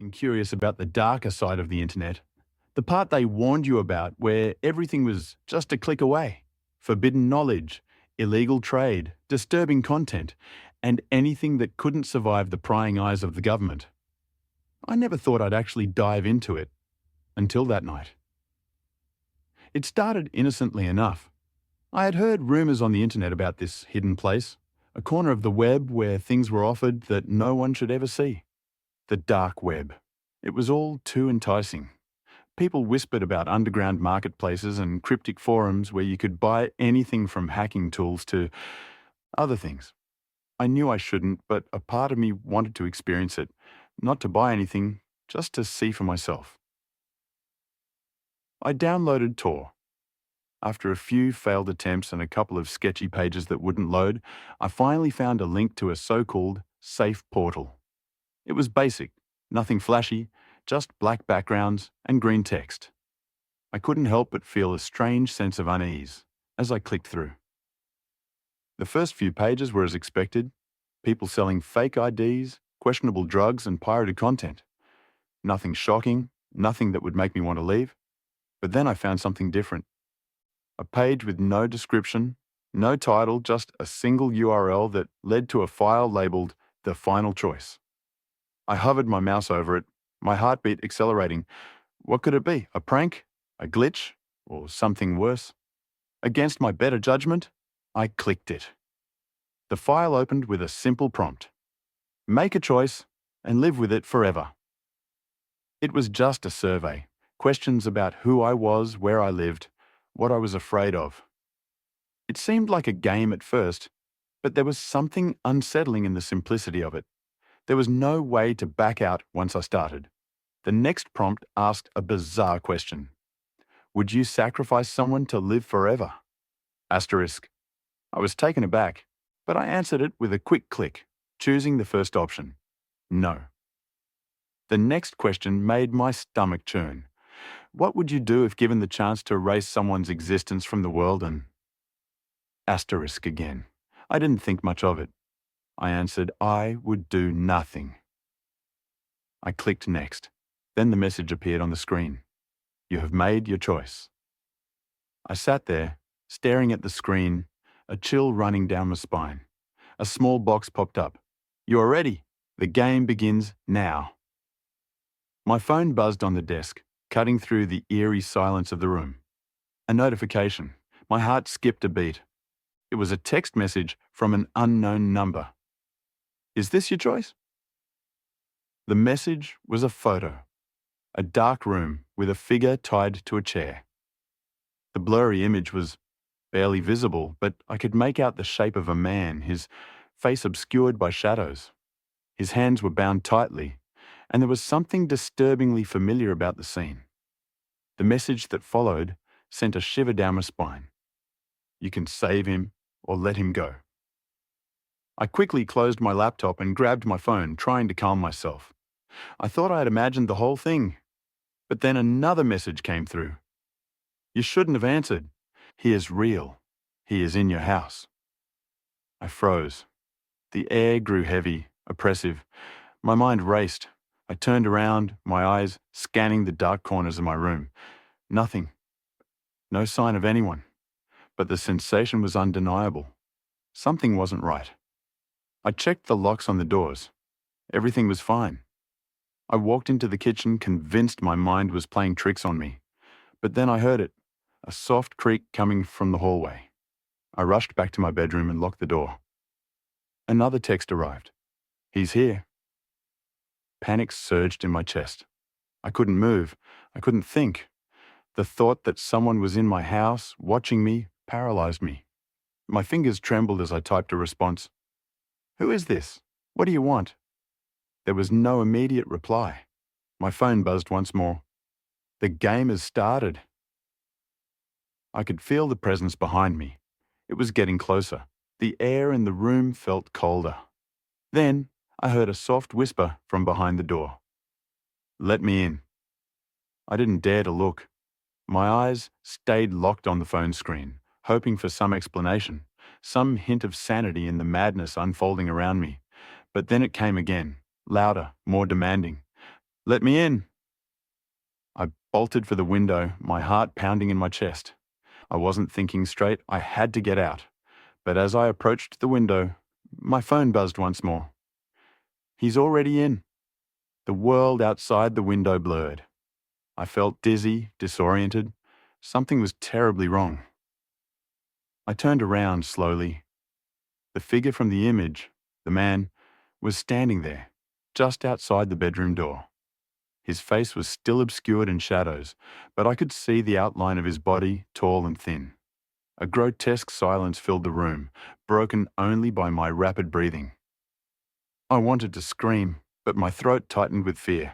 And curious about the darker side of the internet, the part they warned you about where everything was just a click away. Forbidden knowledge, illegal trade, disturbing content, and anything that couldn't survive the prying eyes of the government. I never thought I'd actually dive into it until that night. It started innocently enough. I had heard rumours on the internet about this hidden place, a corner of the web where things were offered that no one should ever see. The dark web. It was all too enticing. People whispered about underground marketplaces and cryptic forums where you could buy anything from hacking tools to other things. I knew I shouldn't, but a part of me wanted to experience it, not to buy anything, just to see for myself. I downloaded Tor. After a few failed attempts and a couple of sketchy pages that wouldn't load, I finally found a link to a so-called safe portal. It was basic, nothing flashy, just black backgrounds and green text. I couldn't help but feel a strange sense of unease as I clicked through. The first few pages were as expected, people selling fake IDs, questionable drugs and pirated content. Nothing shocking, nothing that would make me want to leave. But then I found something different. A page with no description, no title, just a single URL that led to a file labeled The Final Choice. I hovered my mouse over it, my heartbeat accelerating. What could it be? A prank? A glitch? Or something worse? Against my better judgment, I clicked it. The file opened with a simple prompt. Make a choice and live with it forever. It was just a survey, questions about who I was, where I lived, what I was afraid of. It seemed like a game at first, but there was something unsettling in the simplicity of it. There was no way to back out once I started. The next prompt asked a bizarre question. Would you sacrifice someone to live forever? Asterisk. I was taken aback, but I answered it with a quick click, choosing the first option. No. The next question made my stomach churn. What would you do if given the chance to erase someone's existence from the world and... Asterisk again. I didn't think much of it. I answered, I would do nothing. I clicked next. Then the message appeared on the screen. You have made your choice. I sat there, staring at the screen, a chill running down my spine. A small box popped up. You are ready. The game begins now. My phone buzzed on the desk, cutting through the eerie silence of the room. A notification. My heart skipped a beat. It was a text message from an unknown number. Is this your choice? The message was a photo. A dark room with a figure tied to a chair. The blurry image was barely visible, but I could make out the shape of a man, his face obscured by shadows. His hands were bound tightly, and there was something disturbingly familiar about the scene. The message that followed sent a shiver down my spine. You can save him or let him go. I quickly closed my laptop and grabbed my phone, trying to calm myself. I thought I had imagined the whole thing, but then another message came through. You shouldn't have answered. He is real. He is in your house. I froze. The air grew heavy, oppressive. My mind raced. I turned around, my eyes scanning the dark corners of my room. Nothing. No sign of anyone. But the sensation was undeniable. Something wasn't right. I checked the locks on the doors. Everything was fine. I walked into the kitchen, convinced my mind was playing tricks on me. But then I heard it, a soft creak coming from the hallway. I rushed back to my bedroom and locked the door. Another text arrived. He's here. Panic surged in my chest. I couldn't move. I couldn't think. The thought that someone was in my house, watching me, paralyzed me. My fingers trembled as I typed a response. Who is this? What do you want? There was no immediate reply. My phone buzzed once more. The game has started. I could feel the presence behind me. It was getting closer. The air in the room felt colder. Then I heard a soft whisper from behind the door. Let me in. I didn't dare to look. My eyes stayed locked on the phone screen, hoping for some explanation, some hint of sanity in the madness unfolding around me. But then it came again, louder, more demanding. Let me in. I bolted for the window, my heart pounding in my chest. I wasn't thinking straight. I had to get out. But as I approached the window, my phone buzzed once more. He's already in. The world outside the window blurred. I felt dizzy, disoriented. Something was terribly wrong. I turned around slowly. The figure from the image, the man, was standing there, just outside the bedroom door. His face was still obscured in shadows, but I could see the outline of his body, tall and thin. A grotesque silence filled the room, broken only by my rapid breathing. I wanted to scream, but my throat tightened with fear.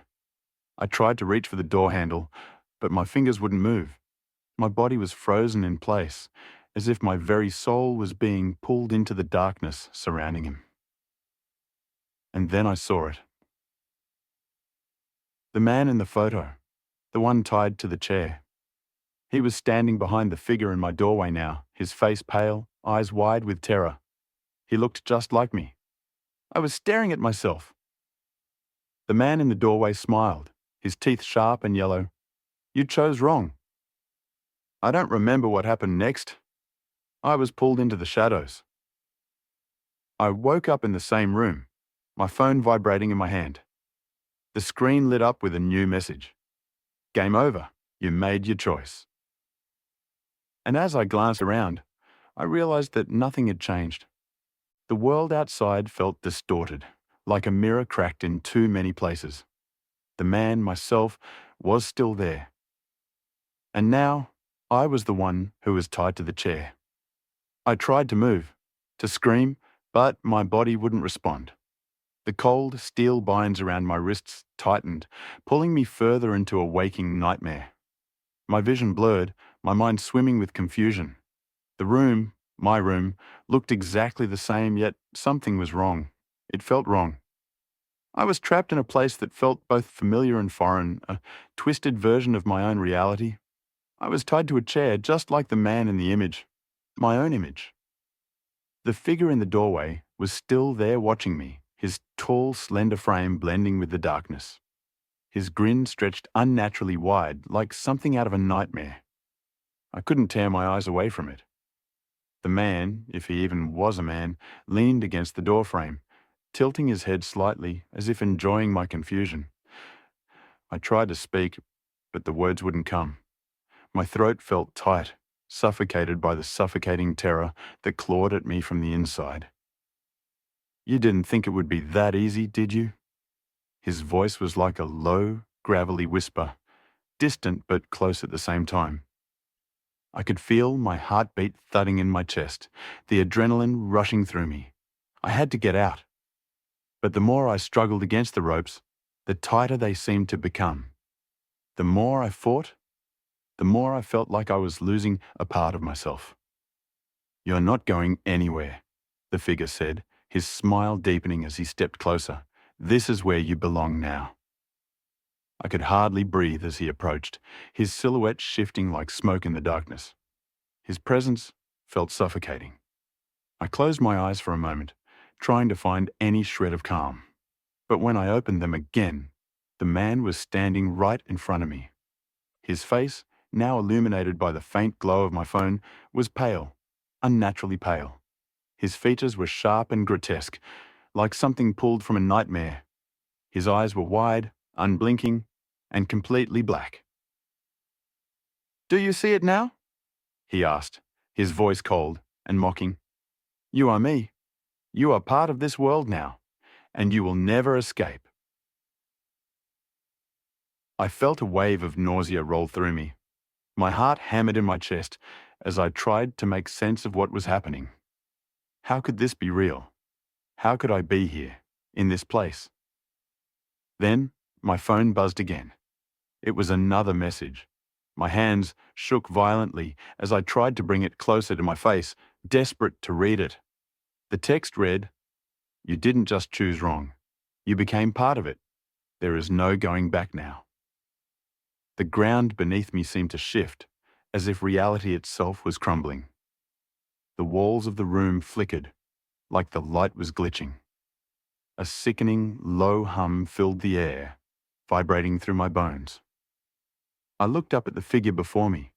I tried to reach for the door handle, but my fingers wouldn't move. My body was frozen in place, as if my very soul was being pulled into the darkness surrounding him. And then I saw it. The man in the photo, the one tied to the chair. He was standing behind the figure in my doorway now, his face pale, eyes wide with terror. He looked just like me. I was staring at myself. The man in the doorway smiled, his teeth sharp and yellow. You chose wrong. I don't remember what happened next. I was pulled into the shadows. I woke up in the same room, my phone vibrating in my hand. The screen lit up with a new message. Game over. You made your choice. And as I glanced around, I realized that nothing had changed. The world outside felt distorted, like a mirror cracked in too many places. The man, myself, was still there. And now, I was the one who was tied to the chair. I tried to move, to scream, but my body wouldn't respond. The cold steel binds around my wrists tightened, pulling me further into a waking nightmare. My vision blurred, my mind swimming with confusion. The room, my room, looked exactly the same, yet something was wrong. It felt wrong. I was trapped in a place that felt both familiar and foreign, a twisted version of my own reality. I was tied to a chair just like the man in the image, my own image. The figure in the doorway was still there watching me, his tall, slender frame blending with the darkness. His grin stretched unnaturally wide, like something out of a nightmare. I couldn't tear my eyes away from it. The man, if he even was a man, leaned against the doorframe, tilting his head slightly as if enjoying my confusion. I tried to speak, but the words wouldn't come. My throat felt tight, suffocated by the suffocating terror that clawed at me from the inside. You didn't think it would be that easy, did you? His voice was like a low, gravelly whisper, distant but close at the same time. I could feel my heartbeat thudding in my chest, the adrenaline rushing through me. I had to get out. But the more I struggled against the ropes, the tighter they seemed to become. The more I fought, the more I felt like I was losing a part of myself. You're not going anywhere, the figure said, his smile deepening as he stepped closer. This is where you belong now. I could hardly breathe as he approached, his silhouette shifting like smoke in the darkness. His presence felt suffocating. I closed my eyes for a moment, trying to find any shred of calm. But when I opened them again, the man was standing right in front of me. His face, now illuminated by the faint glow of my phone, was pale, unnaturally pale. His features were sharp and grotesque, like something pulled from a nightmare. His eyes were wide, unblinking, and completely black. "Do you see it now?" he asked, his voice cold and mocking. "You are me. You are part of this world now, and you will never escape." I felt a wave of nausea roll through me. My heart hammered in my chest as I tried to make sense of what was happening. How could this be real? How could I be here, in this place? Then, my phone buzzed again. It was another message. My hands shook violently as I tried to bring it closer to my face, desperate to read it. The text read, "You didn't just choose wrong. You became part of it. There is no going back now." The ground beneath me seemed to shift, as if reality itself was crumbling. The walls of the room flickered, like the light was glitching. A sickening, low hum filled the air, vibrating through my bones. I looked up at the figure before me,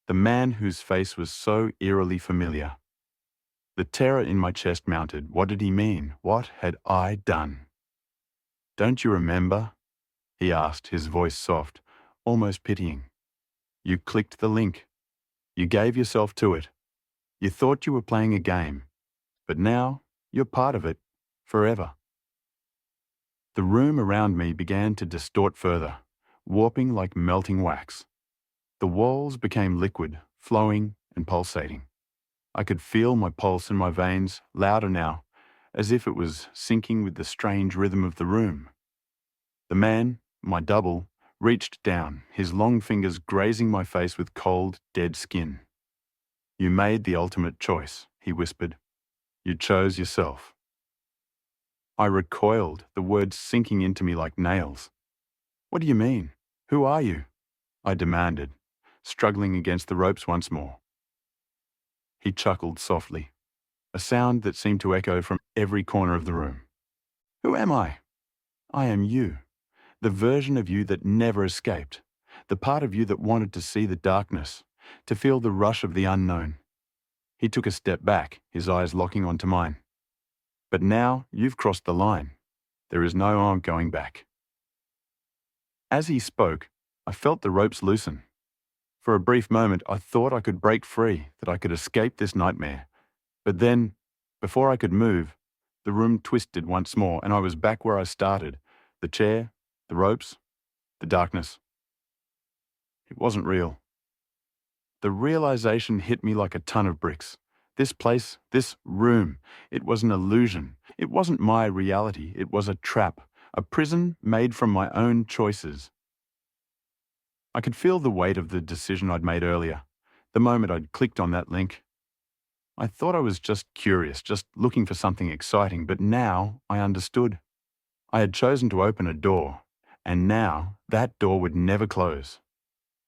the man whose face was so eerily familiar. The terror in my chest mounted. What did he mean? What had I done? "Don't you remember?" he asked, his voice soft, almost pitying. "You clicked the link. You gave yourself to it. You thought you were playing a game, but now you're part of it, forever." The room around me began to distort further, warping like melting wax. The walls became liquid, flowing and pulsating. I could feel my pulse in my veins, louder now, as if it was syncing with the strange rhythm of the room. The man, my double, reached down, his long fingers grazing my face with cold, dead skin. "You made the ultimate choice," he whispered. "You chose yourself." I recoiled, the words sinking into me like nails. "What do you mean? Who are you?" I demanded, struggling against the ropes once more. He chuckled softly, a sound that seemed to echo from every corner of the room. "Who am I? I am you, the version of you that never escaped, the part of you that wanted to see the darkness, to feel the rush of the unknown." He took a step back, his eyes locking onto mine. "But now you've crossed the line. There is no going back." As he spoke, I felt the ropes loosen. For a brief moment, I thought I could break free, that I could escape this nightmare. But then, before I could move, the room twisted once more, and I was back where I started. The chair, the ropes, the darkness. It wasn't real. The realization hit me like a ton of bricks. This place, this room, it was an illusion. It wasn't my reality. It was a trap, a prison made from my own choices. I could feel the weight of the decision I'd made earlier, the moment I'd clicked on that link. I thought I was just curious, just looking for something exciting, but now I understood. I had chosen to open a door, and now that door would never close.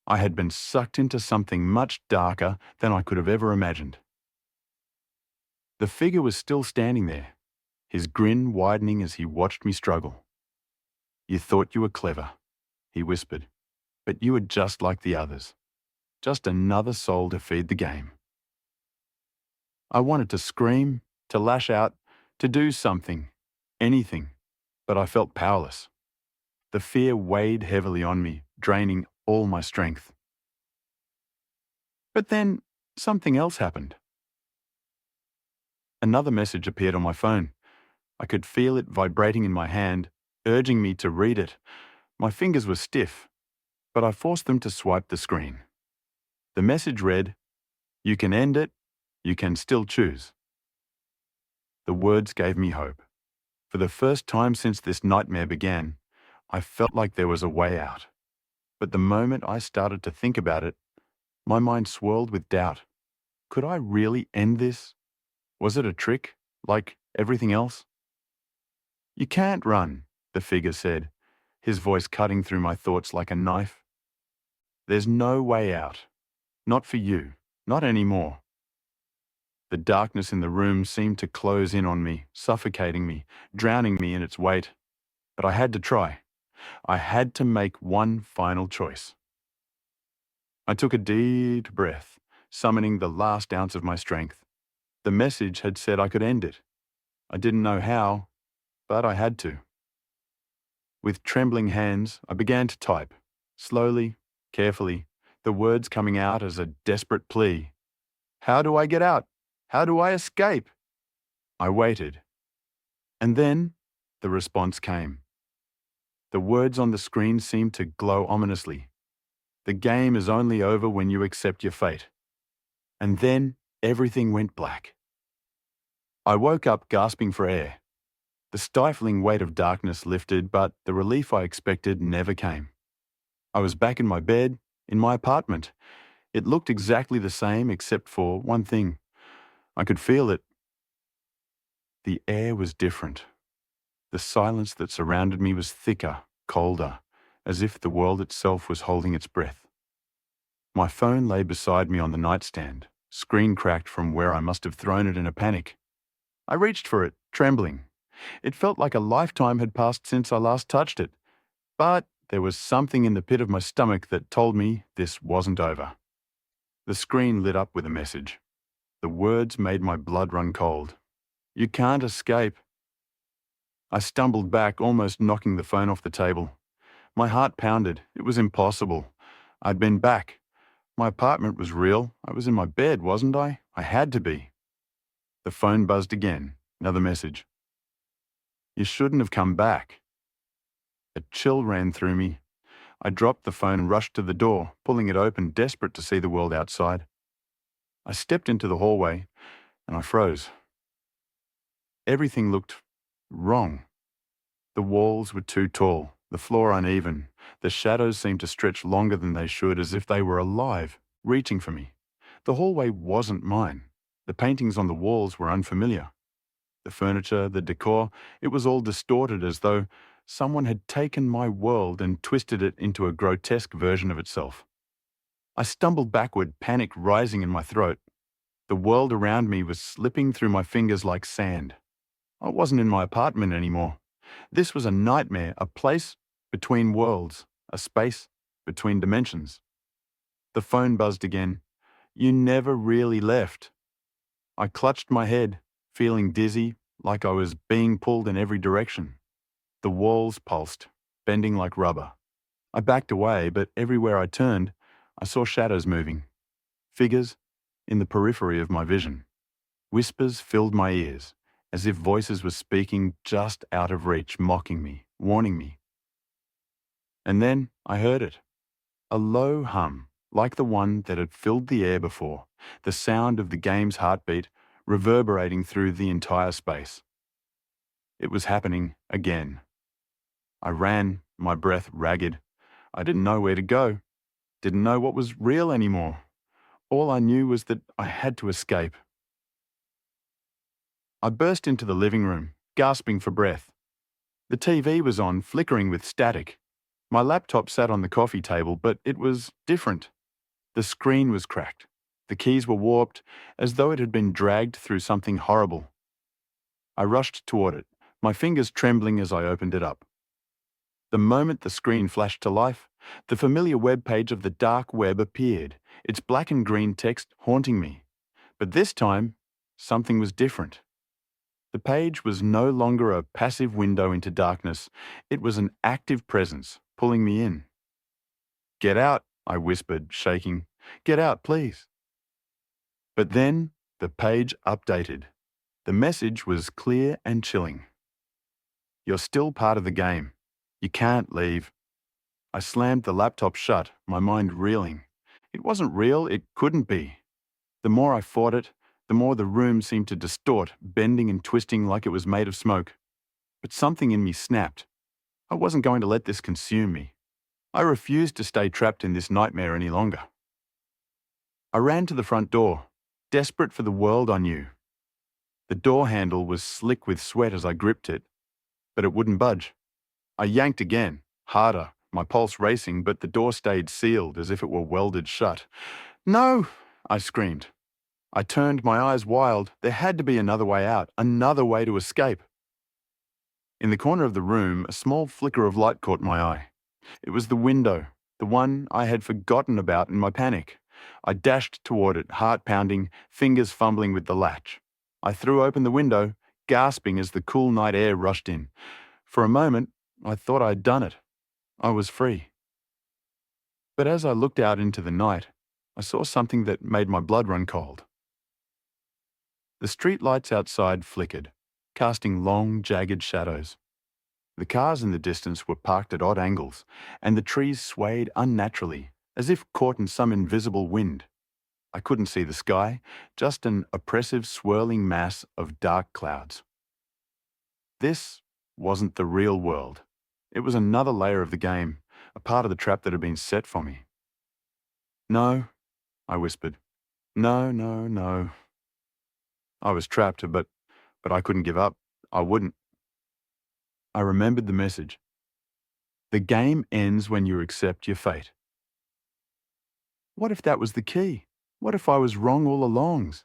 I had been sucked into something much darker than I could have ever imagined. The figure was still standing there, his grin widening as he watched me struggle. "You thought you were clever," he whispered, "but you were just like the others. Just another soul to feed the game." I wanted to scream, to lash out, to do something, anything, but I felt powerless. The fear weighed heavily on me, draining all my strength. But then something else happened. Another message appeared on my phone. I could feel it vibrating in my hand, urging me to read it. My fingers were stiff, but I forced them to swipe the screen. The message read, "You can end it, you can still choose." The words gave me hope. For the first time since this nightmare began, I felt like there was a way out. But the moment I started to think about it, my mind swirled with doubt. Could I really end this? Was it a trick, like everything else? "You can't run," the figure said, his voice cutting through my thoughts like a knife. "There's no way out. Not for you. Not anymore." The darkness in the room seemed to close in on me, suffocating me, drowning me in its weight. But I had to try. I had to make one final choice. I took a deep breath, summoning the last ounce of my strength. The message had said I could end it. I didn't know how, but I had to. With trembling hands, I began to type, slowly, carefully, the words coming out as a desperate plea. "How do I get out? How do I escape?" I waited. And then the response came. The words on the screen seemed to glow ominously. "The game is only over when you accept your fate." And then everything went black. I woke up gasping for air. The stifling weight of darkness lifted, but the relief I expected never came. I was back in my bed, in my apartment. It looked exactly the same except for one thing. I could feel it. The air was different. The silence that surrounded me was thicker, colder, as if the world itself was holding its breath. My phone lay beside me on the nightstand, screen cracked from where I must have thrown it in a panic. I reached for it, trembling. It felt like a lifetime had passed since I last touched it. But there was something in the pit of my stomach that told me this wasn't over. The screen lit up with a message. The words made my blood run cold. "You can't escape." I stumbled back, almost knocking the phone off the table. My heart pounded. It was impossible. I'd been back. My apartment was real. I was in my bed, wasn't I? I had to be. The phone buzzed again. Another message. "You shouldn't have come back." A chill ran through me. I dropped the phone and rushed to the door, pulling it open, desperate to see the world outside. I stepped into the hallway, and I froze. Everything looked wrong. The walls were too tall, the floor uneven. The shadows seemed to stretch longer than they should, as if they were alive, reaching for me. The hallway wasn't mine. The paintings on the walls were unfamiliar. The furniture, the decor, it was all distorted, as though someone had taken my world and twisted it into a grotesque version of itself. I stumbled backward, panic rising in my throat. The world around me was slipping through my fingers like sand. I wasn't in my apartment anymore. This was a nightmare, a place between worlds, a space between dimensions. The phone buzzed again. "You never really left." I clutched my head, feeling dizzy, like I was being pulled in every direction. The walls pulsed, bending like rubber. I backed away, but everywhere I turned, I saw shadows moving. Figures in the periphery of my vision. Whispers filled my ears, as if voices were speaking just out of reach, mocking me, warning me. And then I heard it. A low hum, like the one that had filled the air before, the sound of the game's heartbeat reverberating through the entire space. It was happening again. I ran, my breath ragged. I didn't know where to go, didn't know what was real anymore. All I knew was that I had to escape. I burst into the living room, gasping for breath. The TV was on, flickering with static. My laptop sat on the coffee table, but it was different. The screen was cracked. The keys were warped, as though it had been dragged through something horrible. I rushed toward it, my fingers trembling as I opened it up. The moment the screen flashed to life, the familiar web page of the dark web appeared, its black and green text haunting me. But this time, something was different. The page was no longer a passive window into darkness. It was an active presence, pulling me in. "Get out," I whispered, shaking. "Get out, please." But then the page updated. The message was clear and chilling. "You're still part of the game. You can't leave." I slammed the laptop shut, my mind reeling. It wasn't real, it couldn't be. The more I fought it, the more the room seemed to distort, bending and twisting like it was made of smoke. But something in me snapped. I wasn't going to let this consume me. I refused to stay trapped in this nightmare any longer. I ran to the front door, desperate for the world I knew. The door handle was slick with sweat as I gripped it, but it wouldn't budge. I yanked again, harder, my pulse racing, but the door stayed sealed as if it were welded shut. "No!" I screamed. I turned, my eyes wild. There had to be another way out, another way to escape. In the corner of the room, a small flicker of light caught my eye. It was the window, the one I had forgotten about in my panic. I dashed toward it, heart pounding, fingers fumbling with the latch. I threw open the window, gasping as the cool night air rushed in. For a moment, I thought I had done it. I was free. But as I looked out into the night, I saw something that made my blood run cold. The street lights outside flickered, casting long, jagged shadows. The cars in the distance were parked at odd angles, and the trees swayed unnaturally, as if caught in some invisible wind. I couldn't see the sky, just an oppressive, swirling mass of dark clouds. This wasn't the real world. It was another layer of the game, a part of the trap that had been set for me. "No," I whispered. "No, no, no." I was trapped, but I couldn't give up. I wouldn't. I remembered the message. The game ends when you accept your fate. What if that was the key? What if I was wrong all along?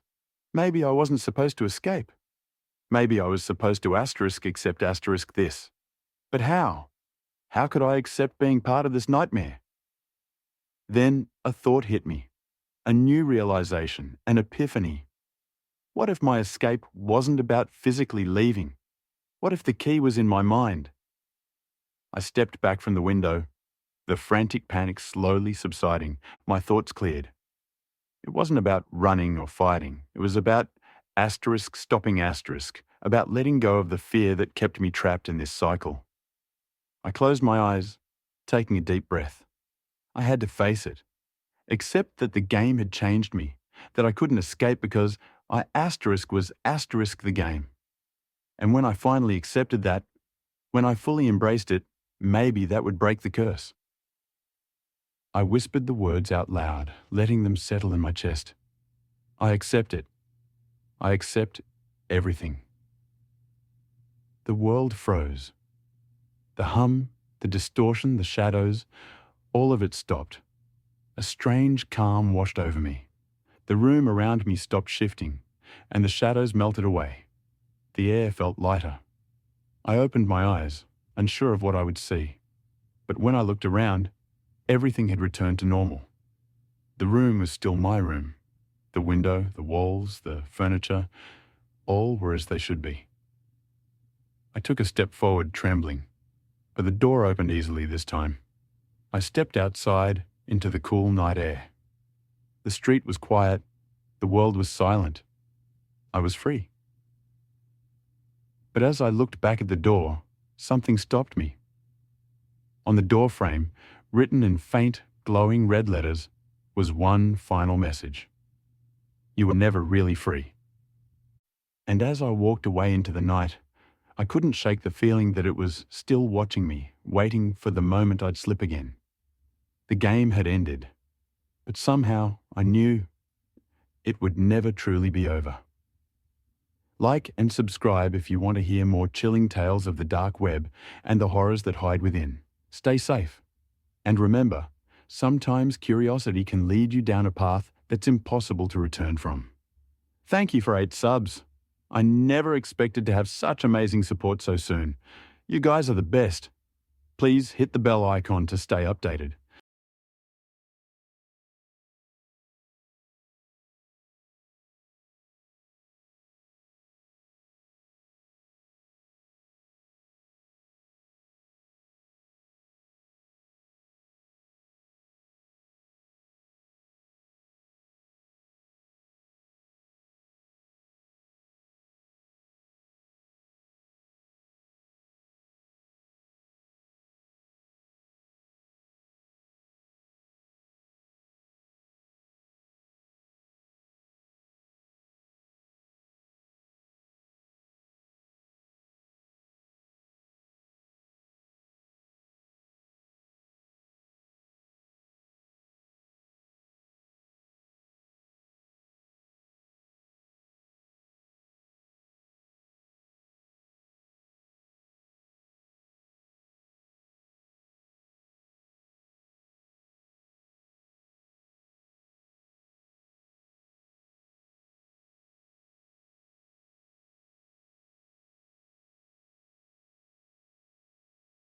Maybe I wasn't supposed to escape. Maybe I was supposed to asterisk accept asterisk this. But how? How could I accept being part of this nightmare? Then a thought hit me, a new realization, an epiphany. What if my escape wasn't about physically leaving? What if the key was in my mind? I stepped back from the window, the frantic panic slowly subsiding, my thoughts cleared. It wasn't about running or fighting. It was about asterisk stopping asterisk, about letting go of the fear that kept me trapped in this cycle. I closed my eyes, taking a deep breath. I had to face it, accept that the game had changed me, that I couldn't escape because I asterisk was asterisk the game. And when I finally accepted that, when I fully embraced it, maybe that would break the curse. I whispered the words out loud, letting them settle in my chest. I accept it. I accept everything. The world froze. The hum, the distortion, the shadows, all of it stopped. A strange calm washed over me. The room around me stopped shifting, and the shadows melted away. The air felt lighter. I opened my eyes, unsure of what I would see. But when I looked around, everything had returned to normal. The room was still my room. The window, the walls, the furniture, all were as they should be. I took a step forward, trembling, but the door opened easily this time. I stepped outside into the cool night air. The street was quiet. The world was silent. I was free. But as I looked back at the door, something stopped me. On the doorframe, written in faint, glowing red letters, was one final message. You were never really free. And as I walked away into the night, I couldn't shake the feeling that it was still watching me, waiting for the moment I'd slip again. The game had ended, but somehow I knew it would never truly be over. Like and subscribe if you want to hear more chilling tales of the dark web and the horrors that hide within. Stay safe. And remember, sometimes curiosity can lead you down a path that's impossible to return from. Thank you for 8 subs. I never expected to have such amazing support so soon. You guys are the best. Please hit the bell icon to stay updated.